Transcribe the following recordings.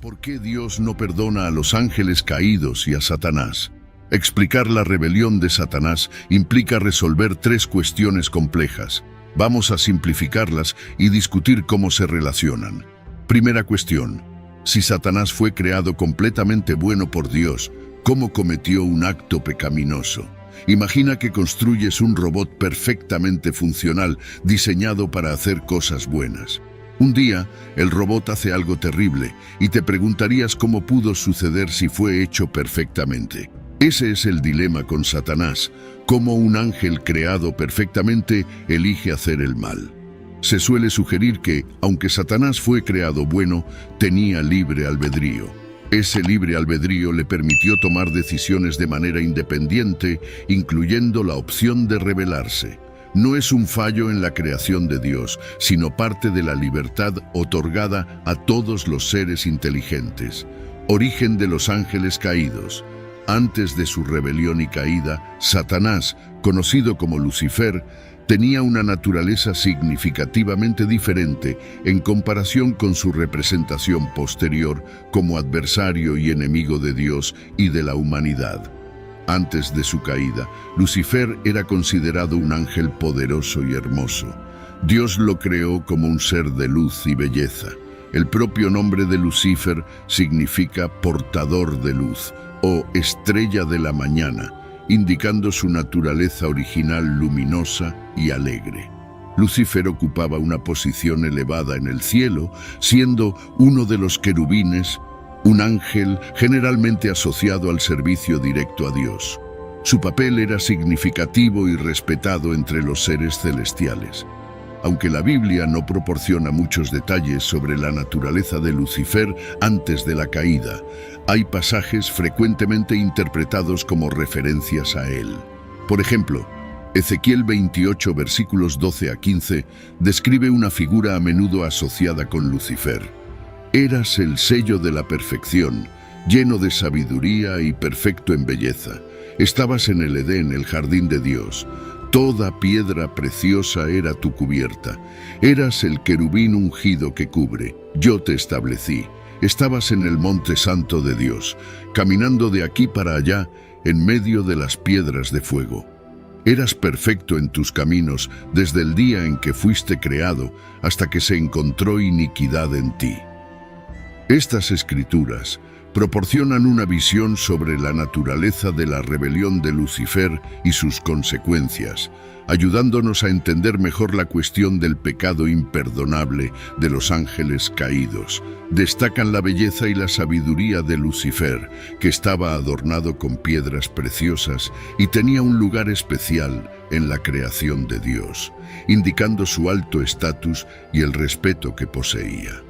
¿Por qué Dios no perdona a los ángeles caídos y a Satanás? Explicar la rebelión de Satanás implica resolver tres cuestiones complejas. Vamos a simplificarlas y discutir cómo se relacionan. Primera cuestión: si Satanás fue creado completamente bueno por Dios, ¿cómo cometió un acto pecaminoso? Imagina que construyes un robot perfectamente funcional, diseñado para hacer cosas buenas. Un día, el robot hace algo terrible y te preguntarías cómo pudo suceder si fue hecho perfectamente. Ese es el dilema con Satanás: cómo un ángel creado perfectamente elige hacer el mal. Se suele sugerir que, aunque Satanás fue creado bueno, tenía libre albedrío. Ese libre albedrío le permitió tomar decisiones de manera independiente, incluyendo la opción de rebelarse. No es un fallo en la creación de Dios, sino parte de la libertad otorgada a todos los seres inteligentes. Origen de los ángeles caídos. Antes de su rebelión y caída, Satanás, conocido como Lucifer, tenía una naturaleza significativamente diferente en comparación con su representación posterior como adversario y enemigo de Dios y de la humanidad. Antes de su caída, Lucifer era considerado un ángel poderoso y hermoso. Dios lo creó como un ser de luz y belleza. El propio nombre de Lucifer significa portador de luz o estrella de la mañana, indicando su naturaleza original luminosa y alegre. Lucifer ocupaba una posición elevada en el cielo, siendo uno de los querubines, un ángel generalmente asociado al servicio directo a Dios. Su papel era significativo y respetado entre los seres celestiales. Aunque la Biblia no proporciona muchos detalles sobre la naturaleza de Lucifer antes de la caída, hay pasajes frecuentemente interpretados como referencias a él. Por ejemplo, Ezequiel 28, versículos 12 a 15, describe una figura a menudo asociada con Lucifer. Eras el sello de la perfección, lleno de sabiduría y perfecto en belleza. Estabas en el Edén, el jardín de Dios. Toda piedra preciosa era tu cubierta. Eras el querubín ungido que cubre. Yo te establecí. Estabas en el monte santo de Dios, caminando de aquí para allá, en medio de las piedras de fuego. Eras perfecto en tus caminos desde el día en que fuiste creado hasta que se encontró iniquidad en ti. Estas escrituras proporcionan una visión sobre la naturaleza de la rebelión de Lucifer y sus consecuencias, ayudándonos a entender mejor la cuestión del pecado imperdonable de los ángeles caídos. Destacan la belleza y la sabiduría de Lucifer, que estaba adornado con piedras preciosas y tenía un lugar especial en la creación de Dios, indicando su alto estatus y el respeto que poseía.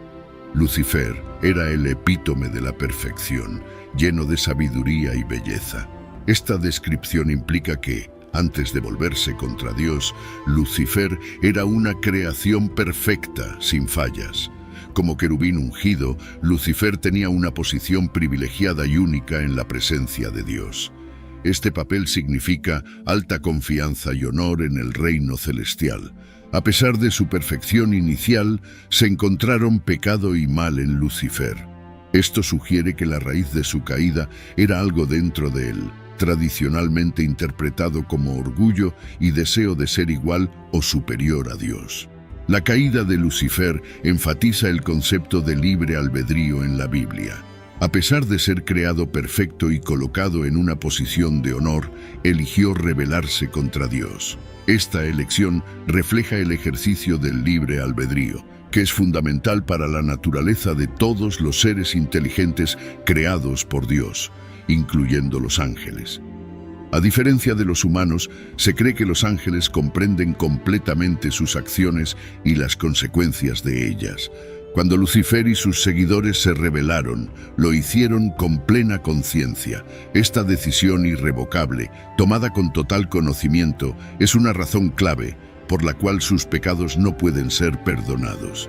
Lucifer era el epítome de la perfección, lleno de sabiduría y belleza. Esta descripción implica que, antes de volverse contra Dios, Lucifer era una creación perfecta, sin fallas. Como querubín ungido, Lucifer tenía una posición privilegiada y única en la presencia de Dios. Este papel significa alta confianza y honor en el reino celestial. A pesar de su perfección inicial, se encontraron pecado y mal en Lucifer. Esto sugiere que la raíz de su caída era algo dentro de él, tradicionalmente interpretado como orgullo y deseo de ser igual o superior a Dios. La caída de Lucifer enfatiza el concepto de libre albedrío en la Biblia. A pesar de ser creado perfecto y colocado en una posición de honor, eligió rebelarse contra Dios. Esta elección refleja el ejercicio del libre albedrío, que es fundamental para la naturaleza de todos los seres inteligentes creados por Dios, incluyendo los ángeles. A diferencia de los humanos, se cree que los ángeles comprenden completamente sus acciones y las consecuencias de ellas. Cuando Lucifer y sus seguidores se rebelaron, lo hicieron con plena conciencia. Esta decisión irrevocable, tomada con total conocimiento, es una razón clave por la cual sus pecados no pueden ser perdonados.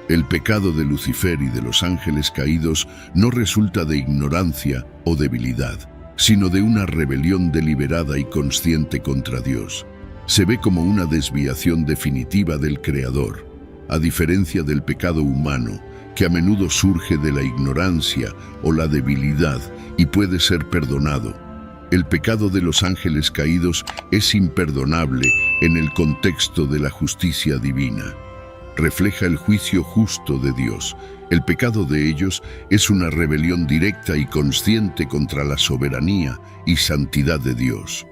El pecado de Lucifer y de los ángeles caídos no resulta de ignorancia o debilidad, sino de una rebelión deliberada y consciente contra Dios. Se ve como una desviación definitiva del Creador. A diferencia del pecado humano, que a menudo surge de la ignorancia o la debilidad y puede ser perdonado. El pecado de los ángeles caídos es imperdonable en el contexto de la justicia divina. Refleja el juicio justo de Dios. El pecado de ellos es una rebelión directa y consciente contra la soberanía y santidad de Dios.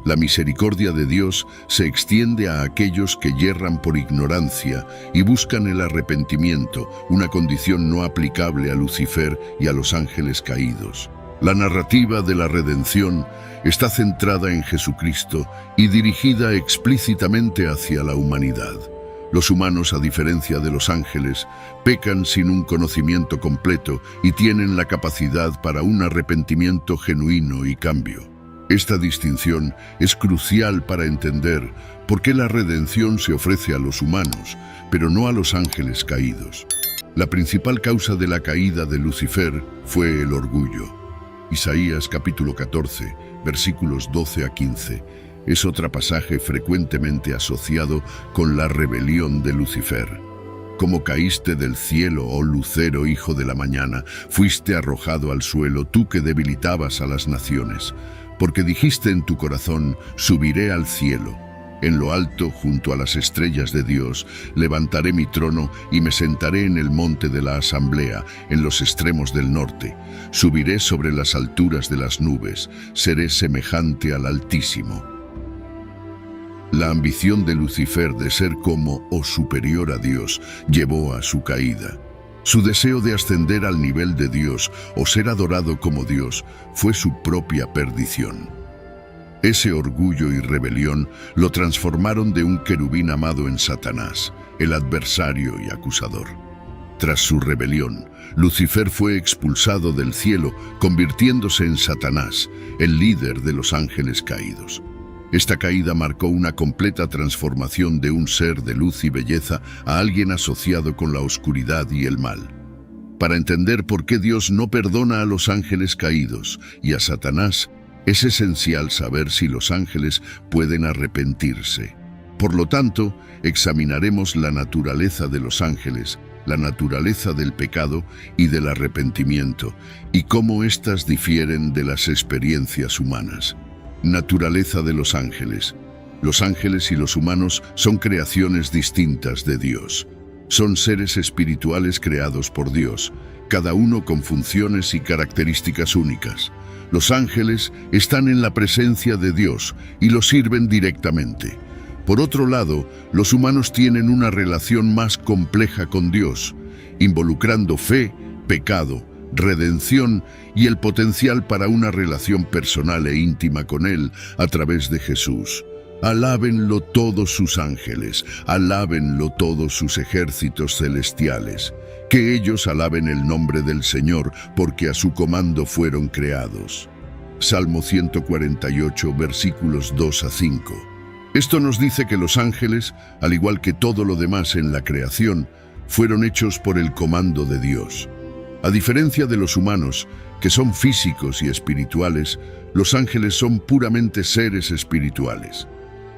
La misericordia de Dios se extiende a aquellos que yerran por ignorancia y buscan el arrepentimiento, una condición no aplicable a Lucifer y a los ángeles caídos. La narrativa de la redención está centrada en Jesucristo y dirigida explícitamente hacia la humanidad. Los humanos, a diferencia de los ángeles, pecan sin un conocimiento completo y tienen la capacidad para un arrepentimiento genuino y cambio. Esta distinción es crucial para entender por qué la redención se ofrece a los humanos, pero no a los ángeles caídos. La principal causa de la caída de Lucifer fue el orgullo. Isaías capítulo 14, versículos 12 a 15, es otro pasaje frecuentemente asociado con la rebelión de Lucifer. Como caíste del cielo, oh lucero, hijo de la mañana, fuiste arrojado al suelo, tú que debilitabas a las naciones. Porque dijiste en tu corazón, subiré al cielo. En lo alto, junto a las estrellas de Dios, levantaré mi trono y me sentaré en el monte de la asamblea, en los extremos del norte. Subiré sobre las alturas de las nubes, seré semejante al Altísimo. La ambición de Lucifer de ser como o superior a Dios llevó a su caída. Su deseo de ascender al nivel de Dios o ser adorado como Dios fue su propia perdición. Ese orgullo y rebelión lo transformaron de un querubín amado en Satanás, el adversario y acusador. Tras su rebelión, Lucifer fue expulsado del cielo, convirtiéndose en Satanás, el líder de los ángeles caídos. Esta caída marcó una completa transformación de un ser de luz y belleza a alguien asociado con la oscuridad y el mal. Para entender por qué Dios no perdona a los ángeles caídos y a Satanás, es esencial saber si los ángeles pueden arrepentirse. Por lo tanto, examinaremos la naturaleza de los ángeles, la naturaleza del pecado y del arrepentimiento, y cómo éstas difieren de las experiencias humanas. Naturaleza de los ángeles. Los ángeles y los humanos son creaciones distintas de Dios. Son seres espirituales creados por Dios, cada uno con funciones y características únicas. Los ángeles están en la presencia de Dios y lo sirven directamente. Por otro lado, los humanos tienen una relación más compleja con Dios, involucrando fe, pecado, redención y el potencial para una relación personal e íntima con Él a través de Jesús. Alábenlo todos sus ángeles, alábenlo todos sus ejércitos celestiales. Que ellos alaben el nombre del Señor, porque a su comando fueron creados. Salmo 148, versículos 2 a 5. Esto nos dice que los ángeles, al igual que todo lo demás en la creación, fueron hechos por el comando de Dios. A diferencia de los humanos, que son físicos y espirituales, los ángeles son puramente seres espirituales.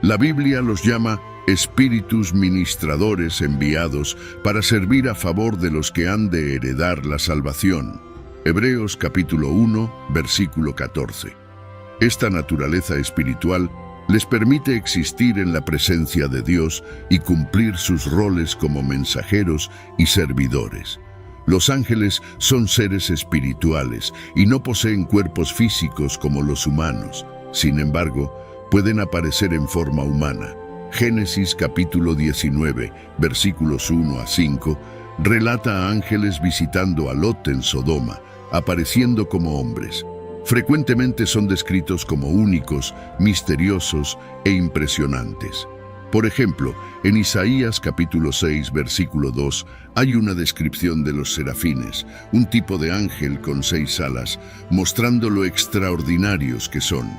La Biblia los llama espíritus ministradores enviados para servir a favor de los que han de heredar la salvación. Hebreos capítulo 1, versículo 14. Esta naturaleza espiritual les permite existir en la presencia de Dios y cumplir sus roles como mensajeros y servidores. Los ángeles son seres espirituales y no poseen cuerpos físicos como los humanos. Sin embargo, pueden aparecer en forma humana. Génesis capítulo 19, versículos 1 a 5, relata a ángeles visitando a Lot en Sodoma, apareciendo como hombres. Frecuentemente son descritos como únicos, misteriosos e impresionantes. Por ejemplo, en Isaías capítulo 6, versículo 2, hay una descripción de los serafines, un tipo de ángel con 6 alas, mostrando lo extraordinarios que son.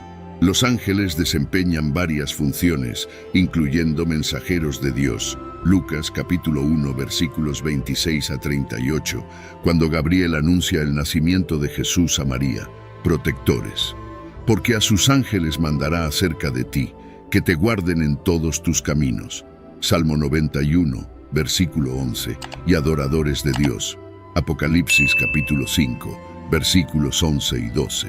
Los ángeles desempeñan varias funciones, incluyendo mensajeros de Dios. Lucas capítulo 1, versículos 26 a 38, cuando Gabriel anuncia el nacimiento de Jesús a María. Protectores. Porque a sus ángeles mandará acerca de ti, que te guarden en todos tus caminos. Salmo 91, versículo 11, y adoradores de Dios. Apocalipsis capítulo 5, versículos 11 y 12.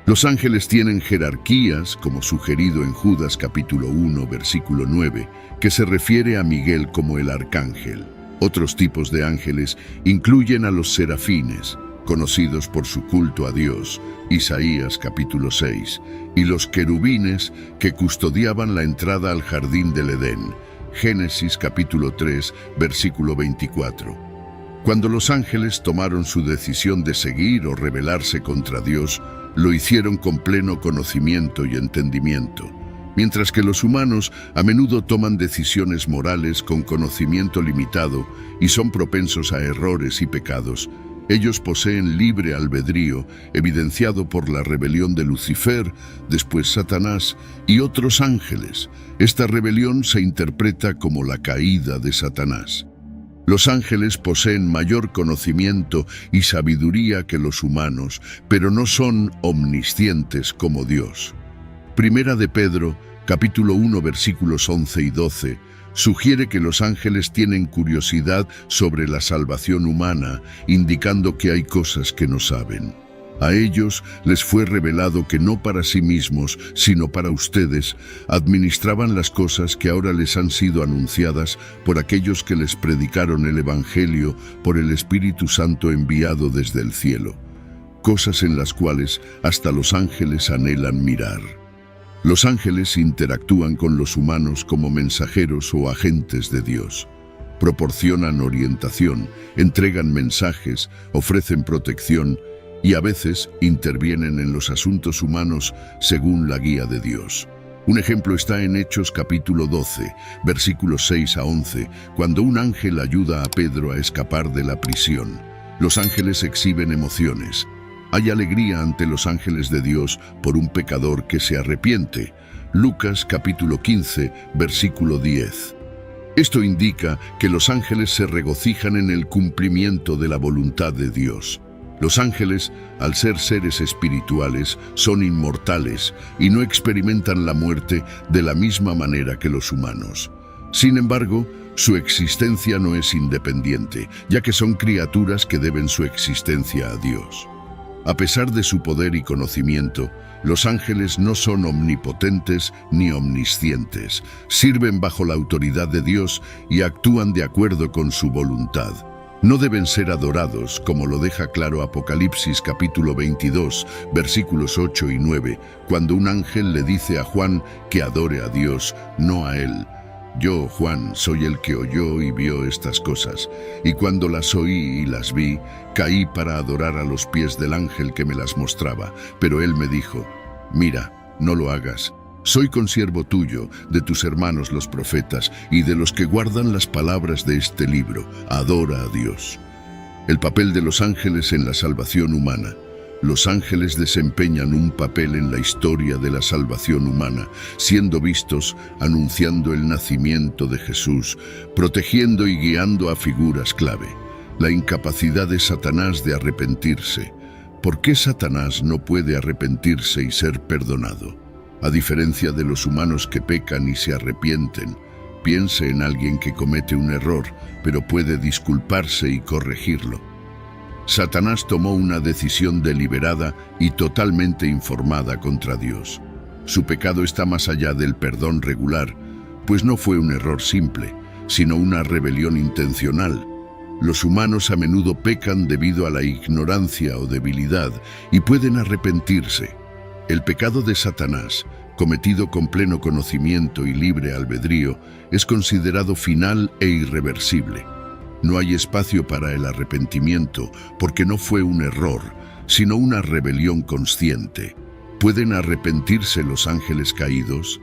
Los ángeles tienen jerarquías, como sugerido en Judas capítulo 1, versículo 9, que se refiere a Miguel como el arcángel. Otros tipos de ángeles incluyen a los serafines, conocidos por su culto a Dios, Isaías capítulo 6, y los querubines que custodiaban la entrada al jardín del Edén, Génesis capítulo 3, versículo 24. Cuando los ángeles tomaron su decisión de seguir o rebelarse contra Dios, lo hicieron con pleno conocimiento y entendimiento, mientras que los humanos a menudo toman decisiones morales con conocimiento limitado y son propensos a errores y pecados. Ellos poseen libre albedrío, evidenciado por la rebelión de Lucifer, después Satanás y otros ángeles. Esta rebelión se interpreta como la caída de Satanás. Los ángeles poseen mayor conocimiento y sabiduría que los humanos, pero no son omniscientes como Dios. Primera de Pedro, capítulo 1, versículos 11 y 12, sugiere que los ángeles tienen curiosidad sobre la salvación humana, indicando que hay cosas que no saben. A ellos les fue revelado que no para sí mismos, sino para ustedes, administraban las cosas que ahora les han sido anunciadas por aquellos que les predicaron el Evangelio por el Espíritu Santo enviado desde el cielo, cosas en las cuales hasta los ángeles anhelan mirar. Los ángeles interactúan con los humanos como mensajeros o agentes de Dios. Proporcionan orientación, entregan mensajes, ofrecen protección y a veces intervienen en los asuntos humanos según la guía de Dios. Un ejemplo está en Hechos capítulo 12, versículos 6 a 11, cuando un ángel ayuda a Pedro a escapar de la prisión. Los ángeles exhiben emociones. Hay alegría ante los ángeles de Dios por un pecador que se arrepiente. Lucas capítulo 15, versículo 10. Esto indica que los ángeles se regocijan en el cumplimiento de la voluntad de Dios. Los ángeles, al ser seres espirituales, son inmortales y no experimentan la muerte de la misma manera que los humanos. Sin embargo, su existencia no es independiente, ya que son criaturas que deben su existencia a Dios. A pesar de su poder y conocimiento, los ángeles no son omnipotentes ni omniscientes, sirven bajo la autoridad de Dios y actúan de acuerdo con su voluntad. No deben ser adorados, como lo deja claro Apocalipsis capítulo 22, versículos 8 y 9, cuando un ángel le dice a Juan que adore a Dios, no a él. Yo, Juan, soy el que oyó y vio estas cosas, y cuando las oí y las vi, caí para adorar a los pies del ángel que me las mostraba, pero él me dijo, mira, no lo hagas. Soy consiervo tuyo, de tus hermanos los profetas, y de los que guardan las palabras de este libro. Adora a Dios. El papel de los ángeles en la salvación humana. Los ángeles desempeñan un papel en la historia de la salvación humana, siendo vistos anunciando el nacimiento de Jesús, protegiendo y guiando a figuras clave. La incapacidad de Satanás de arrepentirse. ¿Por qué Satanás no puede arrepentirse y ser perdonado? A diferencia de los humanos que pecan y se arrepienten, piense en alguien que comete un error, pero puede disculparse y corregirlo. Satanás tomó una decisión deliberada y totalmente informada contra Dios. Su pecado está más allá del perdón regular, pues no fue un error simple, sino una rebelión intencional. Los humanos a menudo pecan debido a la ignorancia o debilidad y pueden arrepentirse. El pecado de Satanás, cometido con pleno conocimiento y libre albedrío, es considerado final e irreversible. No hay espacio para el arrepentimiento porque no fue un error, sino una rebelión consciente. ¿Pueden arrepentirse los ángeles caídos?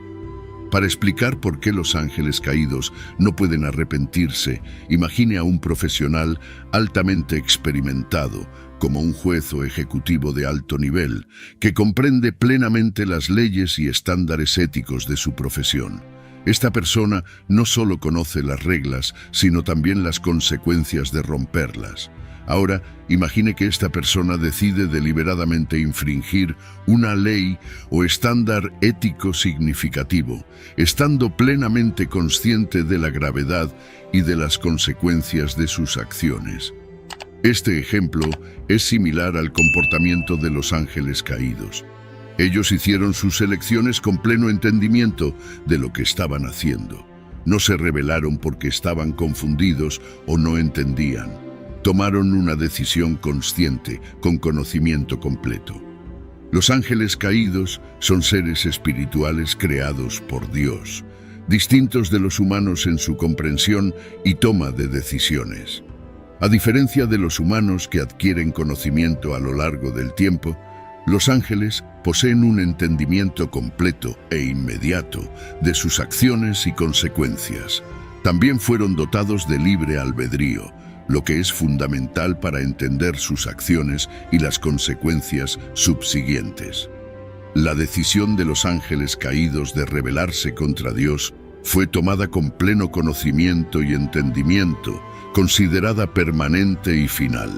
Para explicar por qué los ángeles caídos no pueden arrepentirse, imagine a un profesional altamente experimentado, como un juez o ejecutivo de alto nivel, que comprende plenamente las leyes y estándares éticos de su profesión. Esta persona no solo conoce las reglas, sino también las consecuencias de romperlas. Ahora, imagine que esta persona decide deliberadamente infringir una ley o estándar ético significativo, estando plenamente consciente de la gravedad y de las consecuencias de sus acciones. Este ejemplo es similar al comportamiento de los ángeles caídos. Ellos hicieron sus elecciones con pleno entendimiento de lo que estaban haciendo. No se rebelaron porque estaban confundidos o no entendían. Tomaron una decisión consciente, con conocimiento completo. Los ángeles caídos son seres espirituales creados por Dios, distintos de los humanos en su comprensión y toma de decisiones. A diferencia de los humanos que adquieren conocimiento a lo largo del tiempo, los ángeles poseen un entendimiento completo e inmediato de sus acciones y consecuencias. También fueron dotados de libre albedrío, lo que es fundamental para entender sus acciones y las consecuencias subsiguientes. La decisión de los ángeles caídos de rebelarse contra Dios fue tomada con pleno conocimiento y entendimiento, considerada permanente y final.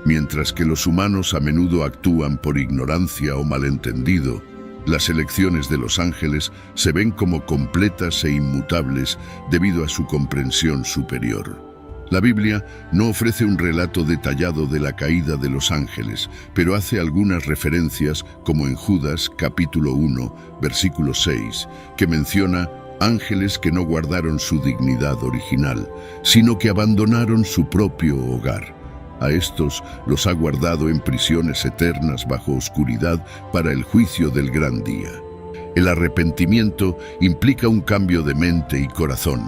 Mientras que los humanos a menudo actúan por ignorancia o malentendido, las elecciones de los ángeles se ven como completas e inmutables debido a su comprensión superior. La Biblia no ofrece un relato detallado de la caída de los ángeles, pero hace algunas referencias, como en Judas capítulo 1, versículo 6, que menciona ángeles que no guardaron su dignidad original, sino que abandonaron su propio hogar. A estos los ha guardado en prisiones eternas bajo oscuridad para el juicio del gran día. El arrepentimiento implica un cambio de mente y corazón,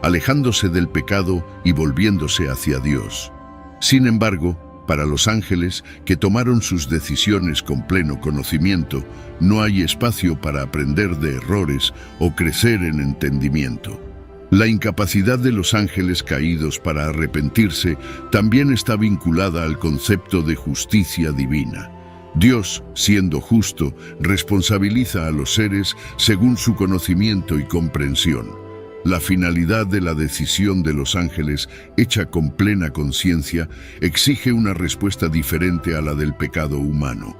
alejándose del pecado y volviéndose hacia Dios. Sin embargo, para los ángeles que tomaron sus decisiones con pleno conocimiento, no hay espacio para aprender de errores o crecer en entendimiento. La incapacidad de los ángeles caídos para arrepentirse también está vinculada al concepto de justicia divina. Dios, siendo justo, responsabiliza a los seres según su conocimiento y comprensión. La finalidad de la decisión de los ángeles, hecha con plena conciencia, exige una respuesta diferente a la del pecado humano.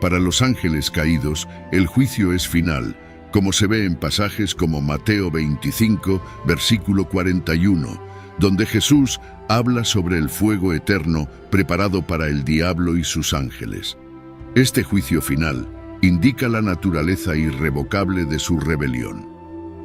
Para los ángeles caídos, el juicio es final, como se ve en pasajes como Mateo 25, versículo 41, donde Jesús habla sobre el fuego eterno preparado para el diablo y sus ángeles. Este juicio final indica la naturaleza irrevocable de su rebelión.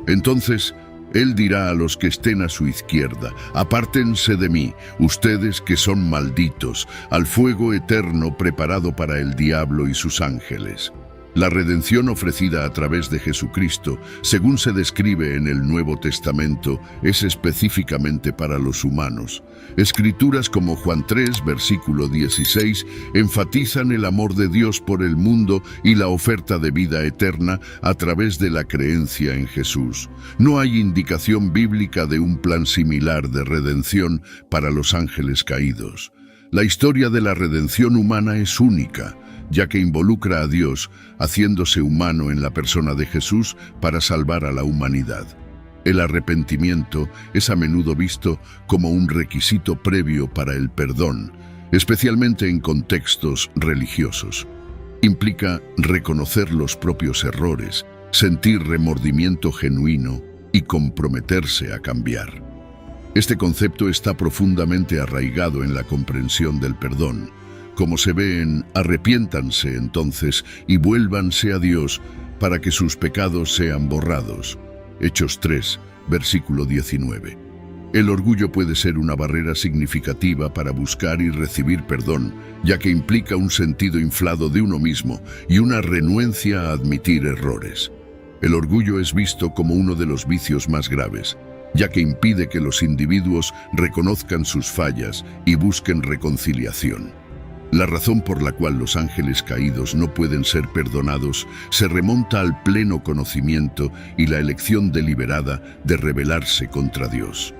Entonces, Él dirá a los que estén a su izquierda: apártense de mí, ustedes que son malditos, al fuego eterno preparado para el diablo y sus ángeles. La redención ofrecida a través de Jesucristo, según se describe en el Nuevo Testamento, es específicamente para los humanos. Escrituras como Juan 3, versículo 16, enfatizan el amor de Dios por el mundo y la oferta de vida eterna a través de la creencia en Jesús. No hay indicación bíblica de un plan similar de redención para los ángeles caídos. La historia de la redención humana es única, ya que involucra a Dios haciéndose humano en la persona de Jesús para salvar a la humanidad. El arrepentimiento es a menudo visto como un requisito previo para el perdón, especialmente en contextos religiosos. Implica reconocer los propios errores, sentir remordimiento genuino y comprometerse a cambiar. Este concepto está profundamente arraigado en la comprensión del perdón, como se ve en «Arrepiéntanse entonces y vuélvanse a Dios para que sus pecados sean borrados». Hechos 3, versículo 19. El orgullo puede ser una barrera significativa para buscar y recibir perdón, ya que implica un sentido inflado de uno mismo y una renuencia a admitir errores. El orgullo es visto como uno de los vicios más graves, ya que impide que los individuos reconozcan sus fallas y busquen reconciliación. La razón por la cual los ángeles caídos no pueden ser perdonados se remonta al pleno conocimiento y la elección deliberada de rebelarse contra Dios.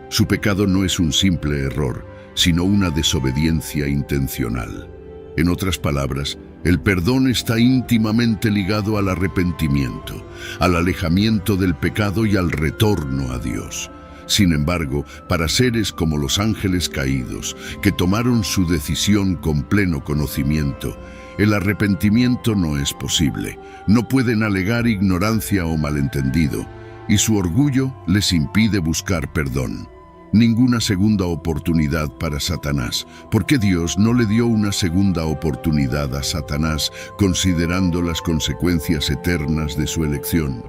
Su pecado no es un simple error, sino una desobediencia intencional. En otras palabras, el perdón está íntimamente ligado al arrepentimiento, al alejamiento del pecado y al retorno a Dios. Sin embargo, para seres como los ángeles caídos, que tomaron su decisión con pleno conocimiento, el arrepentimiento no es posible. No pueden alegar ignorancia o malentendido, y su orgullo les impide buscar perdón. Ninguna segunda oportunidad para Satanás. ¿Por qué Dios no le dio una segunda oportunidad a Satanás, considerando las consecuencias eternas de su elección?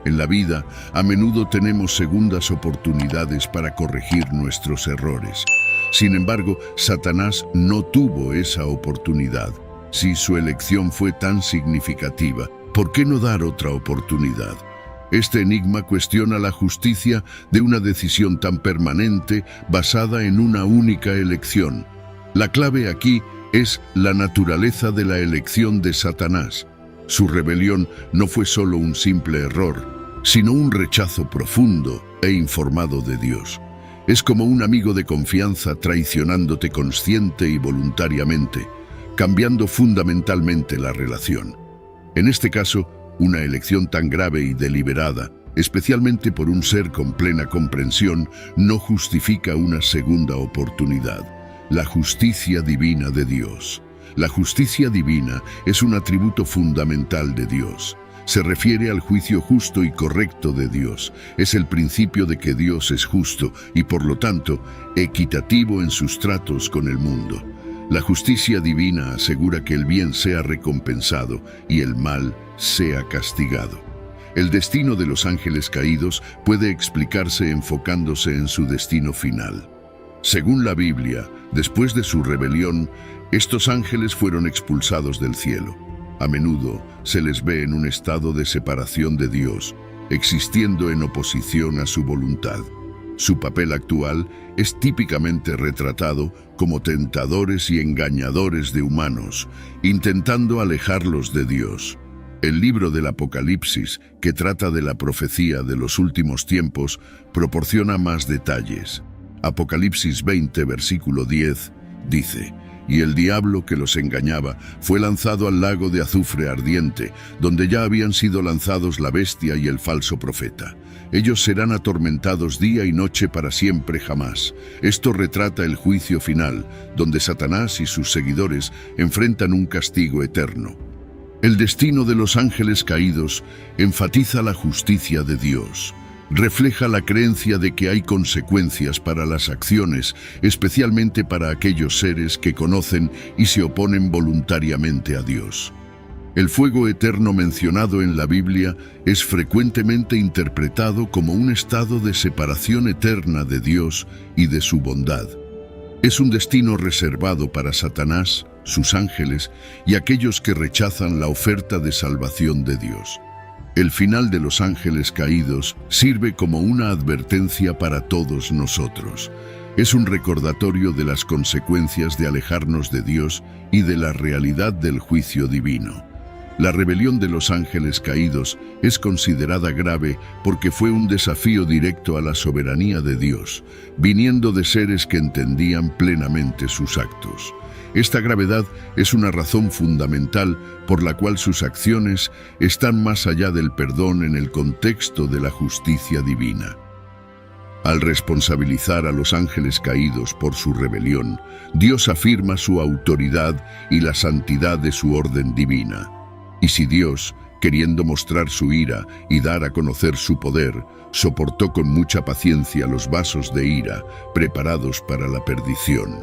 En la vida, a menudo tenemos segundas oportunidades para corregir nuestros errores. Sin embargo, Satanás no tuvo esa oportunidad. Si su elección fue tan significativa, ¿por qué no dar otra oportunidad? Este enigma cuestiona la justicia de una decisión tan permanente basada en una única elección. La clave aquí es la naturaleza de la elección de Satanás. Su rebelión no fue solo un simple error, sino un rechazo profundo e informado de Dios. Es como un amigo de confianza traicionándote consciente y voluntariamente, cambiando fundamentalmente la relación. En este caso, una elección tan grave y deliberada, especialmente por un ser con plena comprensión, no justifica una segunda oportunidad. La justicia divina de Dios. La justicia divina es un atributo fundamental de Dios. Se refiere al juicio justo y correcto de Dios. Es el principio de que Dios es justo y, por lo tanto, equitativo en sus tratos con el mundo. La justicia divina asegura que el bien sea recompensado y el mal sea castigado. El destino de los ángeles caídos puede explicarse enfocándose en su destino final. Según la Biblia, después de su rebelión, estos ángeles fueron expulsados del cielo. A menudo se les ve en un estado de separación de Dios, existiendo en oposición a su voluntad. Su papel actual es típicamente retratado como tentadores y engañadores de humanos, intentando alejarlos de Dios. El libro del Apocalipsis, que trata de la profecía de los últimos tiempos, proporciona más detalles. Apocalipsis 20, versículo 10, dice: «Y el diablo que los engañaba fue lanzado al lago de azufre ardiente, donde ya habían sido lanzados la bestia y el falso profeta. Ellos serán atormentados día y noche para siempre jamás». Esto retrata el juicio final, donde Satanás y sus seguidores enfrentan un castigo eterno. El destino de los ángeles caídos enfatiza la justicia de Dios. Refleja la creencia de que hay consecuencias para las acciones, especialmente para aquellos seres que conocen y se oponen voluntariamente a Dios. El fuego eterno mencionado en la Biblia es frecuentemente interpretado como un estado de separación eterna de Dios y de su bondad. Es un destino reservado para Satanás, sus ángeles y aquellos que rechazan la oferta de salvación de Dios. El final de los ángeles caídos sirve como una advertencia para todos nosotros. Es un recordatorio de las consecuencias de alejarnos de Dios y de la realidad del juicio divino. La rebelión de los ángeles caídos es considerada grave porque fue un desafío directo a la soberanía de Dios, viniendo de seres que entendían plenamente sus actos. Esta gravedad es una razón fundamental por la cual sus acciones están más allá del perdón en el contexto de la justicia divina. Al responsabilizar a los ángeles caídos por su rebelión, Dios afirma su autoridad y la santidad de su orden divina. Y si Dios, queriendo mostrar su ira y dar a conocer su poder, soportó con mucha paciencia los vasos de ira preparados para la perdición.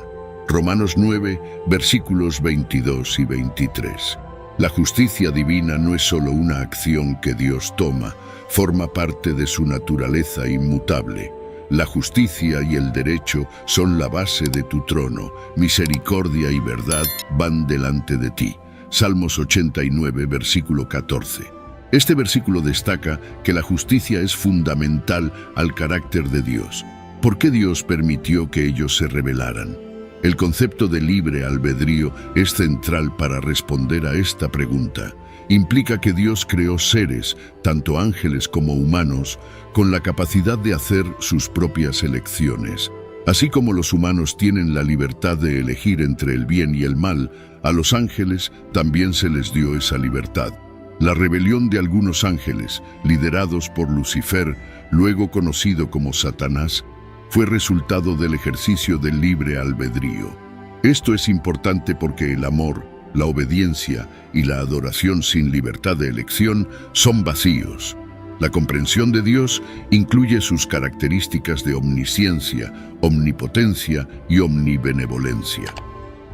Romanos 9, versículos 22 y 23. La justicia divina no es solo una acción que Dios toma, forma parte de su naturaleza inmutable. La justicia y el derecho son la base de tu trono, misericordia y verdad van delante de ti. Salmos 89, versículo 14. Este versículo destaca que la justicia es fundamental al carácter de Dios. ¿Por qué Dios permitió que ellos se rebelaran? El concepto de libre albedrío es central para responder a esta pregunta. Implica que Dios creó seres, tanto ángeles como humanos, con la capacidad de hacer sus propias elecciones. Así como los humanos tienen la libertad de elegir entre el bien y el mal, a los ángeles también se les dio esa libertad. La rebelión de algunos ángeles, liderados por Lucifer, luego conocido como Satanás, fue resultado del ejercicio del libre albedrío. Esto es importante porque el amor, la obediencia y la adoración sin libertad de elección son vacíos. La comprensión de Dios incluye sus características de omnisciencia, omnipotencia y omnibenevolencia.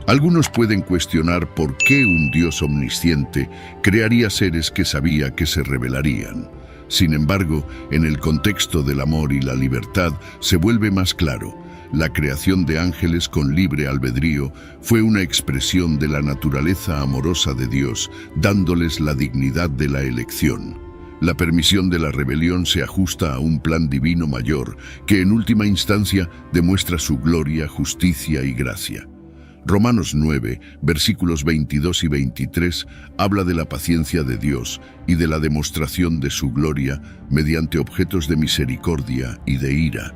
Algunos pueden cuestionar por qué un Dios omnisciente crearía seres que sabía que se rebelarían. Sin embargo, en el contexto del amor y la libertad se vuelve más claro. La creación de ángeles con libre albedrío fue una expresión de la naturaleza amorosa de Dios, dándoles la dignidad de la elección. La permisión de la rebelión se ajusta a un plan divino mayor, que en última instancia demuestra su gloria, justicia y gracia. Romanos 9, versículos 22 y 23, habla de la paciencia de Dios y de la demostración de su gloria mediante objetos de misericordia y de ira.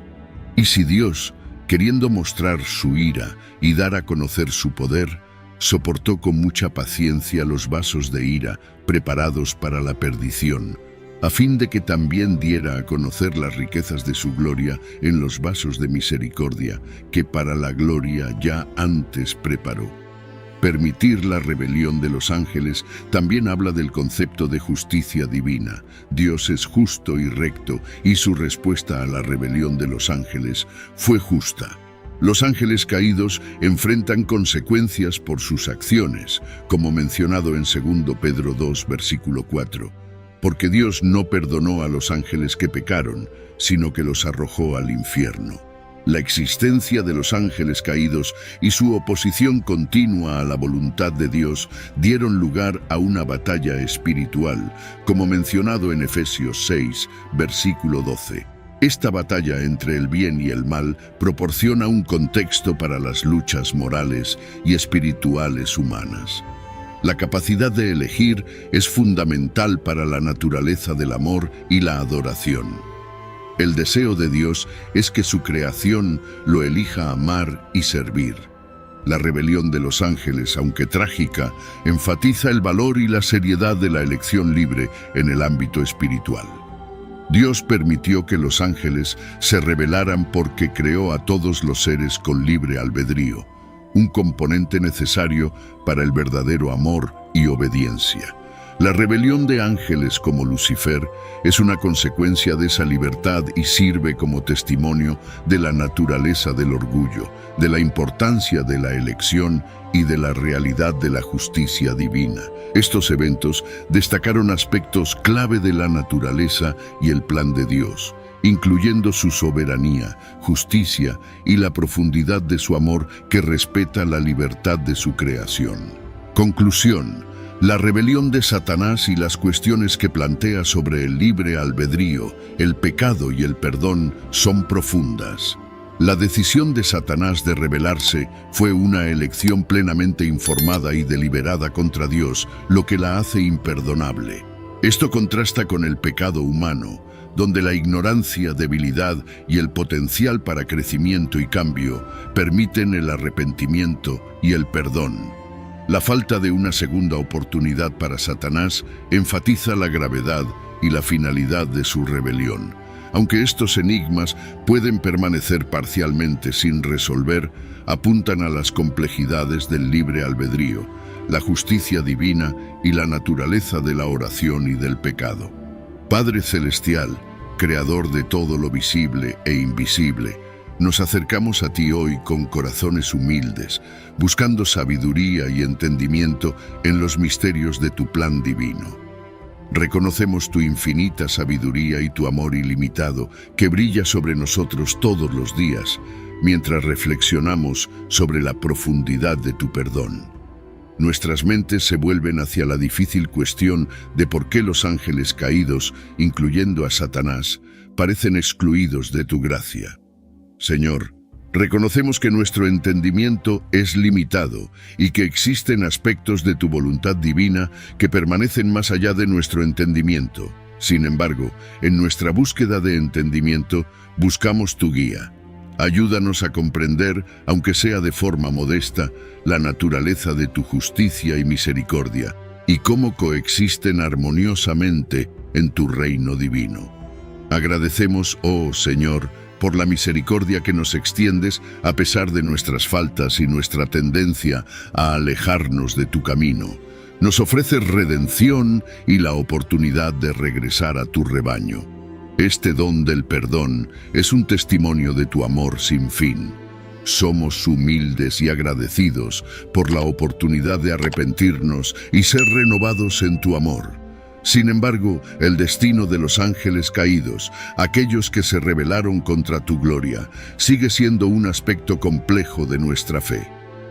Y si Dios, queriendo mostrar su ira y dar a conocer su poder, soportó con mucha paciencia los vasos de ira preparados para la perdición, a fin de que también diera a conocer las riquezas de su gloria en los vasos de misericordia que para la gloria ya antes preparó. Permitir la rebelión de los ángeles también habla del concepto de justicia divina. Dios es justo y recto, y su respuesta a la rebelión de los ángeles fue justa. Los ángeles caídos enfrentan consecuencias por sus acciones, como mencionado en 2 Pedro 2, versículo 4. Porque Dios no perdonó a los ángeles que pecaron, sino que los arrojó al infierno. La existencia de los ángeles caídos y su oposición continua a la voluntad de Dios dieron lugar a una batalla espiritual, como mencionado en Efesios 6, versículo 12. Esta batalla entre el bien y el mal proporciona un contexto para las luchas morales y espirituales humanas. La capacidad de elegir es fundamental para la naturaleza del amor y la adoración. El deseo de Dios es que su creación lo elija amar y servir. La rebelión de los ángeles, aunque trágica, enfatiza el valor y la seriedad de la elección libre en el ámbito espiritual. Dios permitió que los ángeles se rebelaran porque creó a todos los seres con libre albedrío, un componente necesario para el verdadero amor y obediencia. La rebelión de ángeles como Lucifer es una consecuencia de esa libertad y sirve como testimonio de la naturaleza del orgullo, de la importancia de la elección y de la realidad de la justicia divina. Estos eventos destacaron aspectos clave de la naturaleza y el plan de Dios, incluyendo su soberanía, justicia y la profundidad de su amor que respeta la libertad de su creación. Conclusión: la rebelión de Satanás y las cuestiones que plantea sobre el libre albedrío, el pecado y el perdón son profundas. La decisión de Satanás de rebelarse fue una elección plenamente informada y deliberada contra Dios, lo que la hace imperdonable. Esto contrasta con el pecado humano, donde la ignorancia, debilidad y el potencial para crecimiento y cambio permiten el arrepentimiento y el perdón. La falta de una segunda oportunidad para Satanás enfatiza la gravedad y la finalidad de su rebelión. Aunque estos enigmas pueden permanecer parcialmente sin resolver, apuntan a las complejidades del libre albedrío, la justicia divina y la naturaleza de la oración y del pecado. Padre Celestial, Creador de todo lo visible e invisible, nos acercamos a ti hoy con corazones humildes, buscando sabiduría y entendimiento en los misterios de tu plan divino. Reconocemos tu infinita sabiduría y tu amor ilimitado que brilla sobre nosotros todos los días, mientras reflexionamos sobre la profundidad de tu perdón. Nuestras mentes se vuelven hacia la difícil cuestión de por qué los ángeles caídos, incluyendo a Satanás, parecen excluidos de tu gracia. Señor, reconocemos que nuestro entendimiento es limitado y que existen aspectos de tu voluntad divina que permanecen más allá de nuestro entendimiento. Sin embargo, en nuestra búsqueda de entendimiento, buscamos tu guía. Ayúdanos a comprender, aunque sea de forma modesta, la naturaleza de tu justicia y misericordia y cómo coexisten armoniosamente en tu reino divino. Agradecemos, oh Señor, por la misericordia que nos extiendes a pesar de nuestras faltas y nuestra tendencia a alejarnos de tu camino. Nos ofreces redención y la oportunidad de regresar a tu rebaño. Este don del perdón es un testimonio de tu amor sin fin. Somos humildes y agradecidos por la oportunidad de arrepentirnos y ser renovados en tu amor. Sin embargo, el destino de los ángeles caídos, aquellos que se rebelaron contra tu gloria, sigue siendo un aspecto complejo de nuestra fe.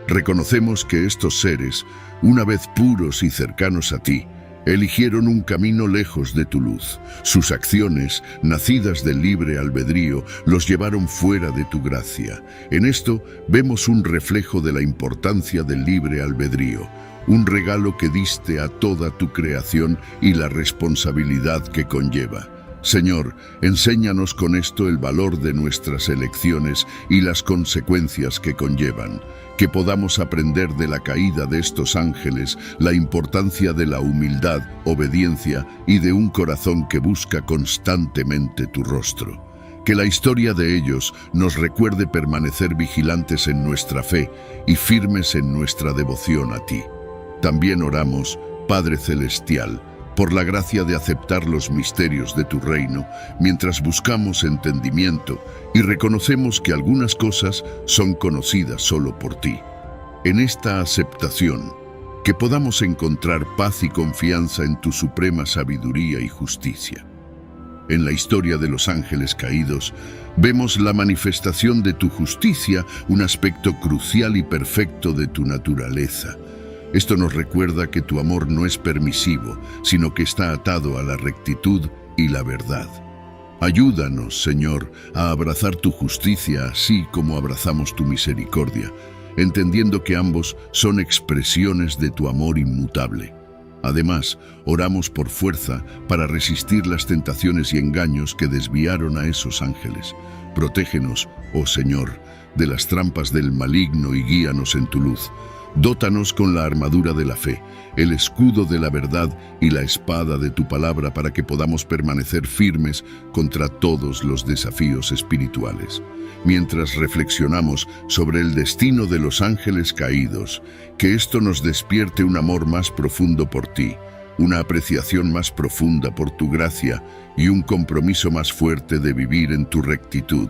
Reconocemos que estos seres, una vez puros y cercanos a ti, eligieron un camino lejos de tu luz. Sus acciones, nacidas del libre albedrío, los llevaron fuera de tu gracia. En esto vemos un reflejo de la importancia del libre albedrío, un regalo que diste a toda tu creación y la responsabilidad que conlleva. Señor, enséñanos con esto el valor de nuestras elecciones y las consecuencias que conllevan. Que podamos aprender de la caída de estos ángeles la importancia de la humildad, obediencia y de un corazón que busca constantemente tu rostro. Que la historia de ellos nos recuerde permanecer vigilantes en nuestra fe y firmes en nuestra devoción a ti. También oramos, Padre Celestial, por la gracia de aceptar los misterios de tu reino, mientras buscamos entendimiento y reconocemos que algunas cosas son conocidas solo por ti. En esta aceptación, que podamos encontrar paz y confianza en tu suprema sabiduría y justicia. En la historia de los ángeles caídos, vemos la manifestación de tu justicia, un aspecto crucial y perfecto de tu naturaleza. Esto nos recuerda que tu amor no es permisivo, sino que está atado a la rectitud y la verdad. Ayúdanos, Señor, a abrazar tu justicia así como abrazamos tu misericordia, entendiendo que ambos son expresiones de tu amor inmutable. Además, oramos por fuerza para resistir las tentaciones y engaños que desviaron a esos ángeles. Protégenos, oh Señor, de las trampas del maligno y guíanos en tu luz. Dótanos con la armadura de la fe, el escudo de la verdad y la espada de tu palabra para que podamos permanecer firmes contra todos los desafíos espirituales. Mientras reflexionamos sobre el destino de los ángeles caídos, que esto nos despierte un amor más profundo por ti, una apreciación más profunda por tu gracia y un compromiso más fuerte de vivir en tu rectitud.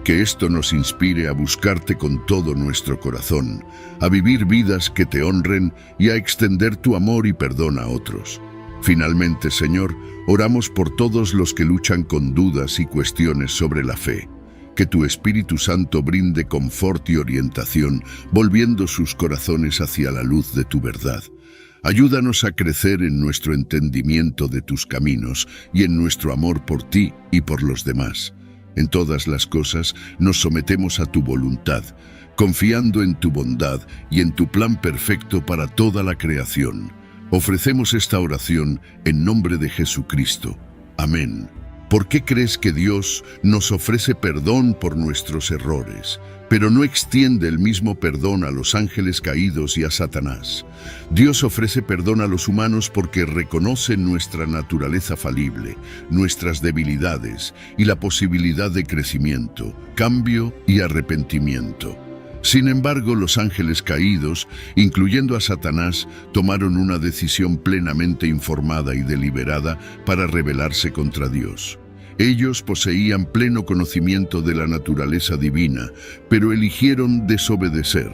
Que esto nos inspire a buscarte con todo nuestro corazón, a vivir vidas que te honren y a extender tu amor y perdón a otros. Finalmente, Señor, oramos por todos los que luchan con dudas y cuestiones sobre la fe. Que tu Espíritu Santo brinde confort y orientación, volviendo sus corazones hacia la luz de tu verdad. Ayúdanos a crecer en nuestro entendimiento de tus caminos y en nuestro amor por ti y por los demás. En todas las cosas nos sometemos a tu voluntad, confiando en tu bondad y en tu plan perfecto para toda la creación. Ofrecemos esta oración en nombre de Jesucristo. Amén. ¿Por qué crees que Dios nos ofrece perdón por nuestros errores, pero no extiende el mismo perdón a los ángeles caídos y a Satanás? Dios ofrece perdón a los humanos porque reconoce nuestra naturaleza falible, nuestras debilidades y la posibilidad de crecimiento, cambio y arrepentimiento. Sin embargo, los ángeles caídos, incluyendo a Satanás, tomaron una decisión plenamente informada y deliberada para rebelarse contra Dios. Ellos poseían pleno conocimiento de la naturaleza divina, pero eligieron desobedecer.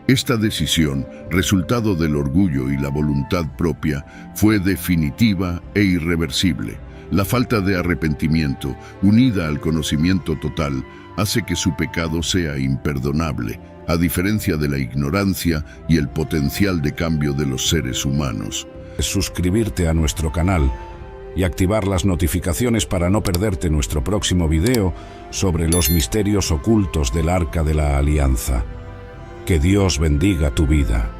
Esta decisión, resultado del orgullo y la voluntad propia, fue definitiva e irreversible. La falta de arrepentimiento, unida al conocimiento total, hace que su pecado sea imperdonable, a diferencia de la ignorancia y el potencial de cambio de los seres humanos. Suscribirte a nuestro canal y activar las notificaciones para no perderte nuestro próximo video sobre los misterios ocultos del Arca de la Alianza. Que Dios bendiga tu vida.